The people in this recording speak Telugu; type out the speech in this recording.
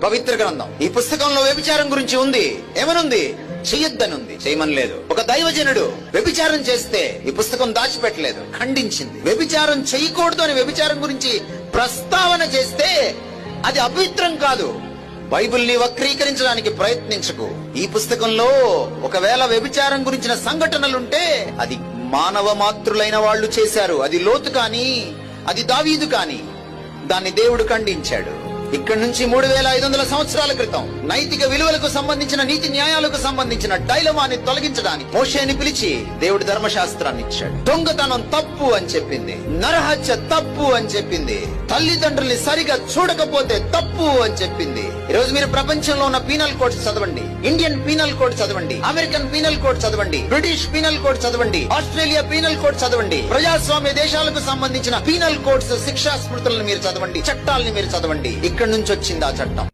పవిత్ర గ్రంథం ఈ పుస్తకంలో వ్యభిచారం గురించి ఉంది. ఏమనుంది? చెయ్యొద్దనుంది, చేయమని లేదు. ఒక దైవజనుడు వ్యభిచారం చేస్తే ఈ పుస్తకం దాచిపెట్టలేదు, ఖండించింది. వ్యభిచారం చేయకూడదు అని వ్యభిచారం గురించి ప్రస్తావన చేస్తే అది అపవిత్రం కాదు. బైబిల్ని వక్రీకరించడానికి ప్రయత్నించకు. ఈ పుస్తకంలో ఒకవేళ వ్యభిచారం గురించిన సంఘటనలుంటే అది మానవ మాతృలైన వాళ్ళు చేశారు. అది లోతు కాని, అది దావీదు కాని, దాన్ని దేవుడు ఖండించాడు. ఇక్కడ నుంచి 3500 సంవత్సరాల క్రితం నైతిక విలువలకు సంబంధించిన, నీతి న్యాయాలకు సంబంధించిన డైలమాని తొలగించడానికి మోషేని పిలిచి దేవుడు ధర్మశాస్త్రాన్ని ఇచ్చాడు. దొంగతనం తప్పు అని చెప్పింది, నరహత్య తప్పు అని చెప్పింది, తల్లిదండ్రుల్ని సరిగా చూడకపోతే తప్పు అని చెప్పింది. ఈ రోజు మీరు ప్రపంచంలో ఉన్న పీనల్ కోడ్స్ చదవండి, ఇండియన్ పీనల్ కోడ్ చదవండి, అమెరికన్ పీనల్ కోడ్ చదవండి, బ్రిటిష్ పీనల్ కోడ్ చదవండి, ఆస్ట్రేలియా పీనల్ కోడ్ చదవండి, ప్రజాస్వామ్య దేశాలకు సంబంధించిన పీనల్ కోడ్స్, శిక్షా స్మృతులను మీరు చదవండి, చట్టాలని మీరు చదవండి. ఇక్కడ నుంచి వచ్చింది ఆ చట్టం.